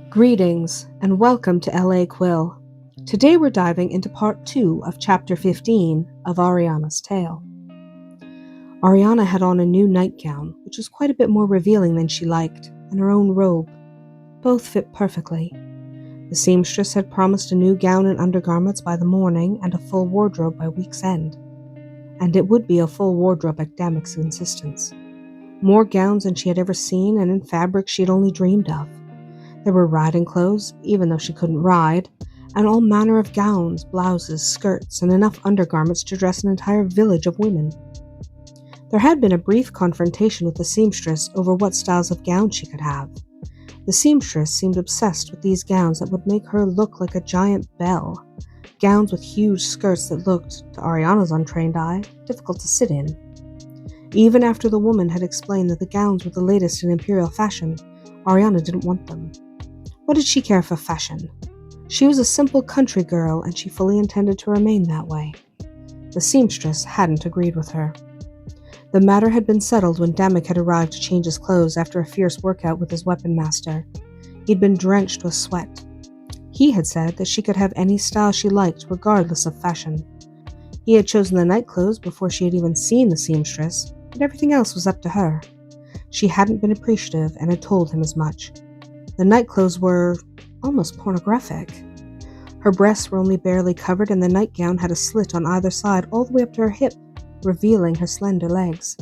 Greetings and welcome to LA Quill. Today we're diving into part 2 of chapter 15 of Arianna's tale. Arianna had on a new nightgown, which was quite a bit more revealing than she liked, and her own robe. Both fit perfectly. The seamstress had promised a new gown and undergarments by the morning and a full wardrobe by week's end. And it would be a full wardrobe at Damuk's insistence. More gowns than she had ever seen and in fabrics she had only dreamed of. There were riding clothes, even though she couldn't ride, and all manner of gowns, blouses, skirts, and enough undergarments to dress an entire village of women. There had been a brief confrontation with the seamstress over what styles of gowns she could have. The seamstress seemed obsessed with these gowns that would make her look like a giant belle, gowns with huge skirts that looked, to Arianna's untrained eye, difficult to sit in. Even after the woman had explained that the gowns were the latest in Imperial fashion, Arianna didn't want them. What did she care for fashion? She was a simple country girl, and she fully intended to remain that way. The seamstress hadn't agreed with her. The matter had been settled when Damuk had arrived to change his clothes after a fierce workout with his weapon master. He'd been drenched with sweat. He had said that she could have any style she liked, regardless of fashion. He had chosen the night clothes before she had even seen the seamstress, but everything else was up to her. She hadn't been appreciative and had told him as much. The night clothes were almost pornographic. Her breasts were only barely covered, and the nightgown had a slit on either side all the way up to her hip, revealing her slender legs.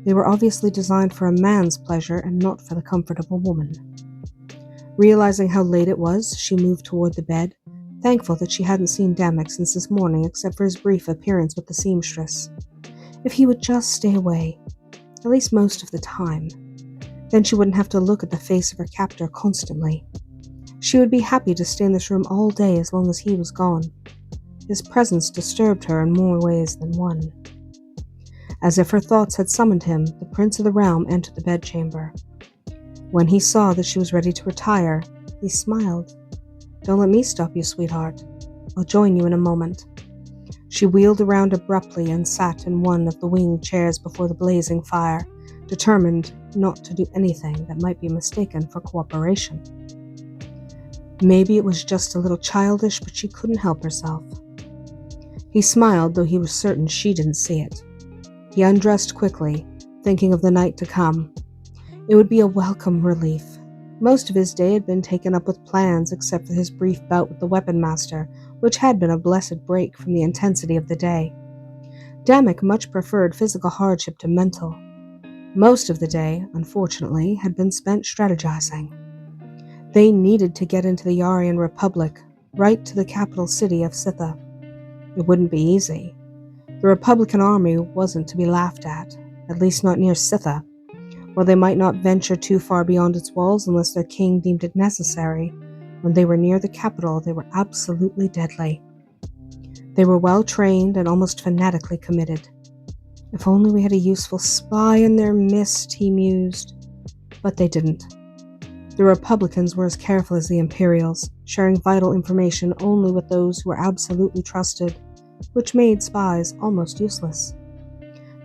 They were obviously designed for a man's pleasure and not for the comfort of a woman. Realizing how late it was, she moved toward the bed, thankful that she hadn't seen Damuk since this morning except for his brief appearance with the seamstress. If he would just stay away, at least most of the time. Then she wouldn't have to look at the face of her captor constantly. She would be happy to stay in this room all day as long as he was gone. His presence disturbed her in more ways than one. As if her thoughts had summoned him, the prince of the realm entered the bedchamber. When he saw that she was ready to retire, he smiled. "Don't let me stop you, sweetheart. I'll join you in a moment." She wheeled around abruptly and sat in one of the winged chairs before the blazing fire, determined not to do anything that might be mistaken for cooperation. Maybe it was just a little childish, but she couldn't help herself. He smiled, though he was certain she didn't see it. He undressed quickly, thinking of the night to come. It would be a welcome relief. Most of his day had been taken up with plans, except for his brief bout with the weapon master, which had been a blessed break from the intensity of the day. Damuk much preferred physical hardship to mental. Most of the day, unfortunately, had been spent strategizing. They needed to get into the Aryan Republic, right to the capital city of Sitha. It wouldn't be easy. The Republican army wasn't to be laughed at least not near Sitha. While they might not venture too far beyond its walls unless their king deemed it necessary, when they were near the capital, they were absolutely deadly. They were well trained and almost fanatically committed. If only we had a useful spy in their midst, he mused. But they didn't. The Republicans were as careful as the Imperials, sharing vital information only with those who were absolutely trusted, which made spies almost useless.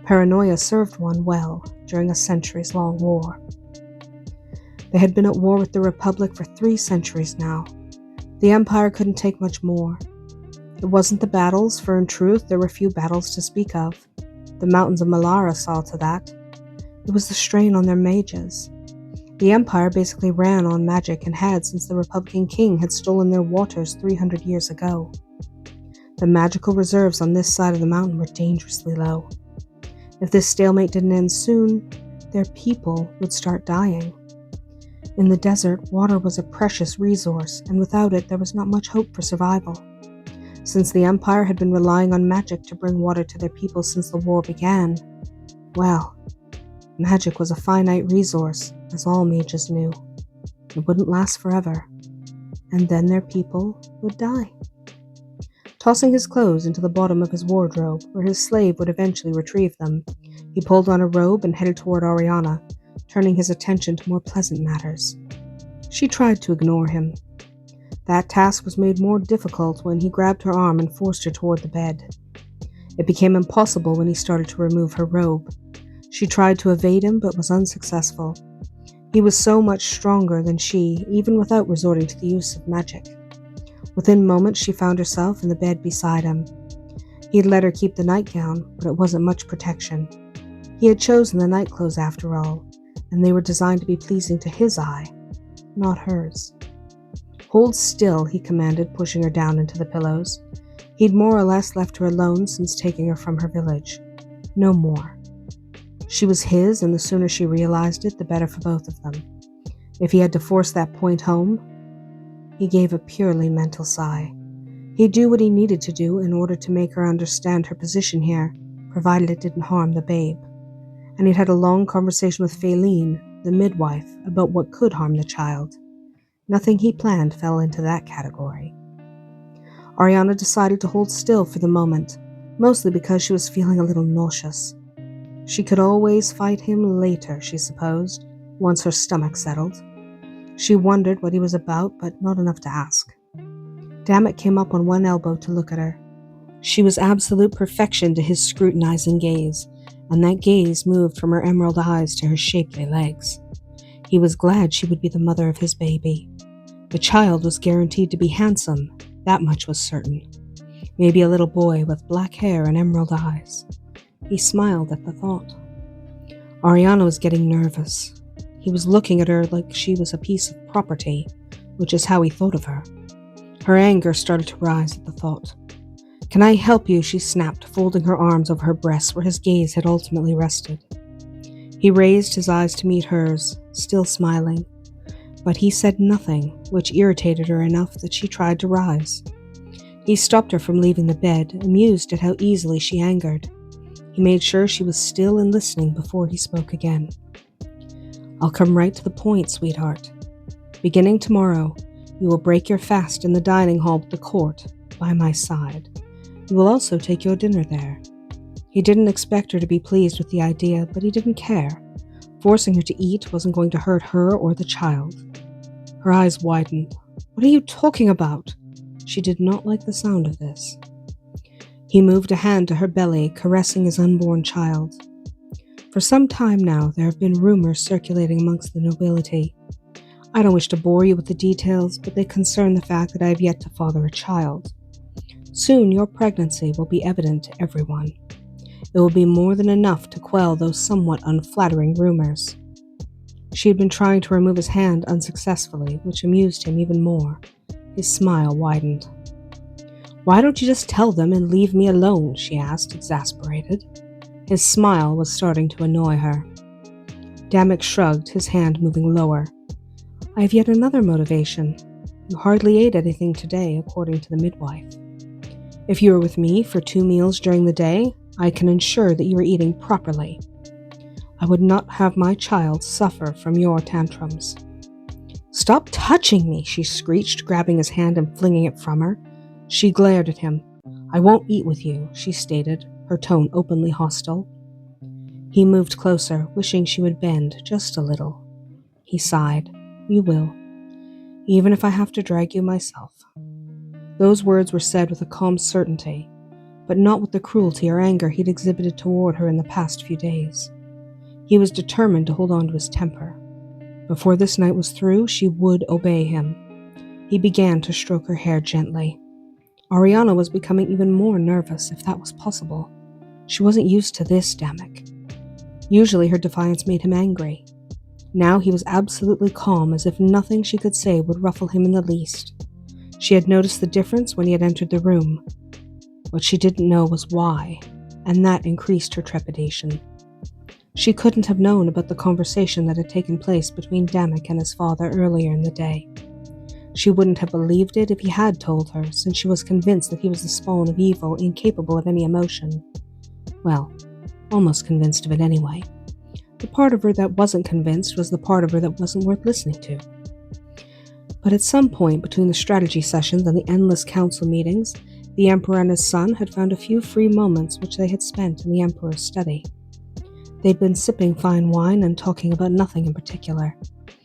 Paranoia served one well during a centuries-long war. They had been at war with the Republic for 3 centuries now. The Empire couldn't take much more. It wasn't the battles, for in truth there were few battles to speak of. The mountains of Malara saw to that. It was the strain on their mages. The Empire basically ran on magic and had since the Republican king had stolen their waters 300 years ago. The magical reserves on this side of the mountain were dangerously low. If this stalemate didn't end soon, their people would start dying. In the desert, water was a precious resource, and without it there was not much hope for survival. Since the Empire had been relying on magic to bring water to their people since the war began, well, magic was a finite resource, as all mages knew. It wouldn't last forever, and then their people would die. Tossing his clothes into the bottom of his wardrobe, where his slave would eventually retrieve them, he pulled on a robe and headed toward Arianna, turning his attention to more pleasant matters. She tried to ignore him. That task was made more difficult when he grabbed her arm and forced her toward the bed. It became impossible when he started to remove her robe. She tried to evade him, but was unsuccessful. He was so much stronger than she, even without resorting to the use of magic. Within moments, she found herself in the bed beside him. He had let her keep the nightgown, but it wasn't much protection. He had chosen the nightclothes after all, and they were designed to be pleasing to his eye, not hers. "Hold still," he commanded, pushing her down into the pillows. He'd more or less left her alone since taking her from her village. No more. She was his, and the sooner she realized it, the better for both of them. If he had to force that point home, he gave a purely mental sigh. He'd do what he needed to do in order to make her understand her position here, provided it didn't harm the babe. And he'd had a long conversation with Faylene, the midwife, about what could harm the child. Nothing he planned fell into that category. Arianna decided to hold still for the moment, mostly because she was feeling a little nauseous. She could always fight him later, she supposed, once her stomach settled. She wondered what he was about, but not enough to ask. Damuk came up on one elbow to look at her. She was absolute perfection to his scrutinizing gaze, and that gaze moved from her emerald eyes to her shapely legs. He was glad she would be the mother of his baby. The child was guaranteed to be handsome, that much was certain. Maybe a little boy with black hair and emerald eyes. He smiled at the thought. Arianna was getting nervous. He was looking at her like she was a piece of property, which is how he thought of her. Her anger started to rise at the thought. "Can I help you?" she snapped, folding her arms over her breasts where his gaze had ultimately rested. He raised his eyes to meet hers, still smiling, but he said nothing, which irritated her enough that she tried to rise. He stopped her from leaving the bed, amused at how easily she angered. He made sure she was still and listening before he spoke again. "I'll come right to the point, sweetheart. Beginning tomorrow, you will break your fast in the dining hall with the court, by my side. You will also take your dinner there." He didn't expect her to be pleased with the idea, but he didn't care. Forcing her to eat wasn't going to hurt her or the child. Her eyes widened. "What are you talking about?" She did not like the sound of this. He moved a hand to her belly, caressing his unborn child. "For some time now, there have been rumors circulating amongst the nobility. I don't wish to bore you with the details, but they concern the fact that I have yet to father a child. Soon your pregnancy will be evident to everyone. It will be more than enough to quell those somewhat unflattering rumors." She had been trying to remove his hand unsuccessfully, which amused him even more. His smile widened. "Why don't you just tell them and leave me alone?" she asked, exasperated. His smile was starting to annoy her. Damuk shrugged, his hand moving lower. "I have yet another motivation. You hardly ate anything today, according to the midwife. If you are with me for 2 meals during the day, I can ensure that you are eating properly. I would not have my child suffer from your tantrums." "Stop touching me," she screeched, grabbing his hand and flinging it from her. She glared at him. "I won't eat with you," she stated, her tone openly hostile. He moved closer, wishing she would bend just a little. He sighed. "You will. Even if I have to drag you myself." Those words were said with a calm certainty, but not with the cruelty or anger he'd exhibited toward her in the past few days. He was determined to hold on to his temper. Before this night was through, she would obey him. He began to stroke her hair gently. Arianna was becoming even more nervous, if that was possible. She wasn't used to this, Damuk. Usually her defiance made him angry. Now he was absolutely calm, as if nothing she could say would ruffle him in the least. She had noticed the difference when he had entered the room. What she didn't know was why, and that increased her trepidation. She couldn't have known about the conversation that had taken place between Damuk and his father earlier in the day. She wouldn't have believed it if he had told her, since she was convinced that he was the spawn of evil, incapable of any emotion. Well, almost convinced of it anyway. The part of her that wasn't convinced was the part of her that wasn't worth listening to. But at some point between the strategy sessions and the endless council meetings, the Emperor and his son had found a few free moments which they had spent in the Emperor's study. They'd been sipping fine wine and talking about nothing in particular.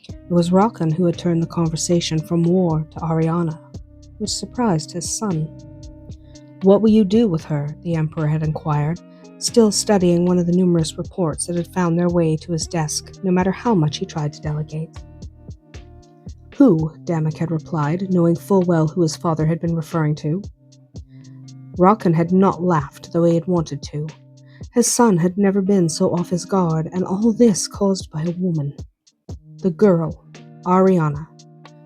It was Rakan who had turned the conversation from war to Arianna, which surprised his son. "What will you do with her?" the Emperor had inquired, still studying one of the numerous reports that had found their way to his desk, no matter how much he tried to delegate. Who? Damuk had replied, knowing full well who his father had been referring to. Rocken had not laughed, though he had wanted to. His son had never been so off his guard, and all this caused by a woman. The girl, Arianna.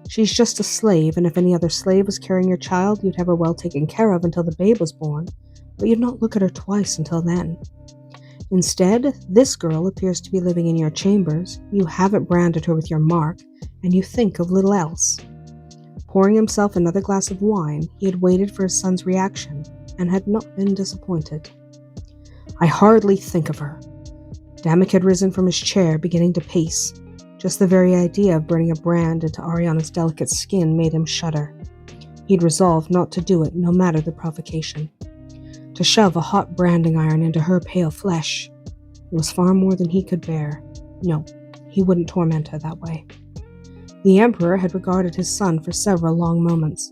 She's just a slave, and if any other slave was carrying your child, you'd have her well taken care of until the babe was born, but you'd not look at her twice until then. Instead, this girl appears to be living in your chambers, you haven't branded her with your mark, and you think of little else. Pouring himself another glass of wine, he had waited for his son's reaction, and had not been disappointed. I hardly think of her. Damuk had risen from his chair, beginning to pace. Just the very idea of burning a brand into Arianna's delicate skin made him shudder. He'd resolved not to do it, no matter the provocation. To shove a hot branding iron into her pale flesh, it was far more than he could bear. No, he wouldn't torment her that way. The Emperor had regarded his son for several long moments.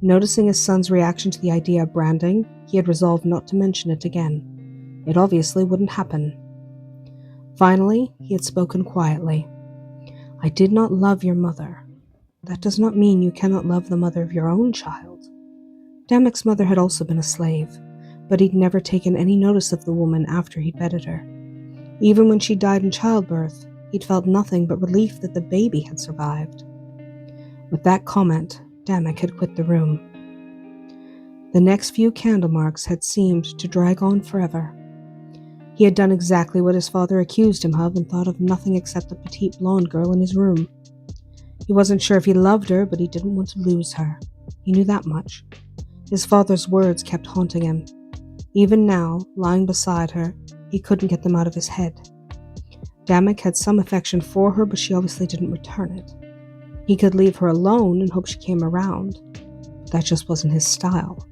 Noticing his son's reaction to the idea of branding, he had resolved not to mention it again. It obviously wouldn't happen. Finally, he had spoken quietly. I did not love your mother. That does not mean you cannot love the mother of your own child. Damuk's mother had also been a slave, but he'd never taken any notice of the woman after he'd bedded her. Even when she died in childbirth, he'd felt nothing but relief that the baby had survived. With that comment, Damuk had quit the room. The next few candle marks had seemed to drag on forever. He had done exactly what his father accused him of and thought of nothing except the petite blonde girl in his room. He wasn't sure if he loved her, but he didn't want to lose her. He knew that much. His father's words kept haunting him. Even now, lying beside her, he couldn't get them out of his head. Damuk had some affection for her, but she obviously didn't return it. He could leave her alone and hope she came around, but that just wasn't his style.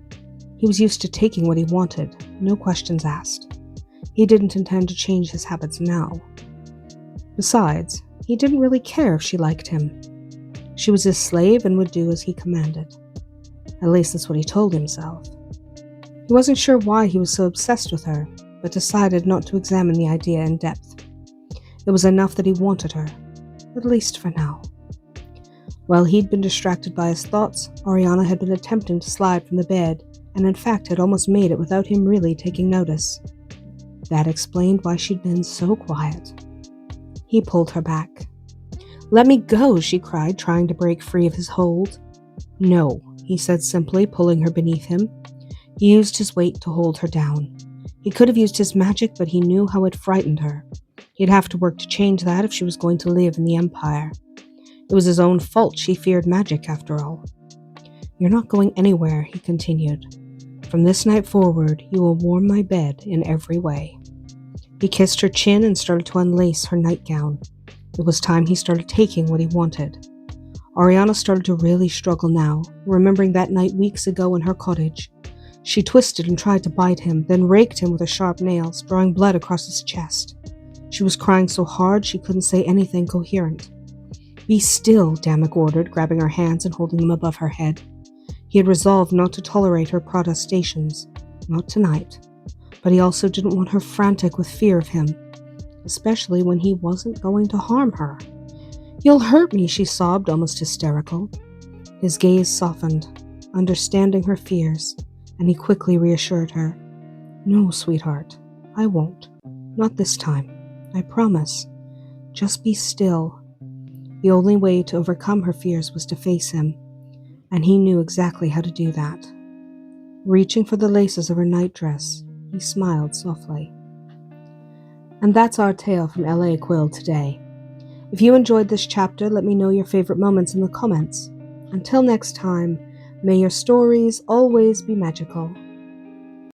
He was used to taking what he wanted, no questions asked. He didn't intend to change his habits now. Besides, he didn't really care if she liked him. She was his slave and would do as he commanded. At least that's what he told himself. He wasn't sure why he was so obsessed with her, but decided not to examine the idea in depth. It was enough that he wanted her, at least for now. While he'd been distracted by his thoughts, Arianna had been attempting to slide from the bed, and in fact had almost made it without him really taking notice. That explained why she'd been so quiet. He pulled her back. "Let me go," she cried, trying to break free of his hold. "No," he said simply, pulling her beneath him. He used his weight to hold her down. He could have used his magic, but he knew how it frightened her. He'd have to work to change that if she was going to live in the Empire. It was his own fault she feared magic, after all. "You're not going anywhere," he continued. "From this night forward, you will warm my bed in every way." He kissed her chin and started to unlace her nightgown. It was time he started taking what he wanted. Arianna started to really struggle now, remembering that night weeks ago in her cottage. She twisted and tried to bite him, then raked him with her sharp nails, drawing blood across his chest. She was crying so hard she couldn't say anything coherent. "Be still," Damuk ordered, grabbing her hands and holding them above her head. He had resolved not to tolerate her protestations, not tonight, but he also didn't want her frantic with fear of him, especially when he wasn't going to harm her. "You'll hurt me," she sobbed, almost hysterical. His gaze softened, understanding her fears, and he quickly reassured her. "No, sweetheart, I won't. Not this time. I promise. Just be still." The only way to overcome her fears was to face him, and he knew exactly how to do that. Reaching for the laces of her nightdress, he smiled softly. And that's our tale from L.A. Quill today. If you enjoyed this chapter, let me know your favorite moments in the comments. Until next time, may your stories always be magical.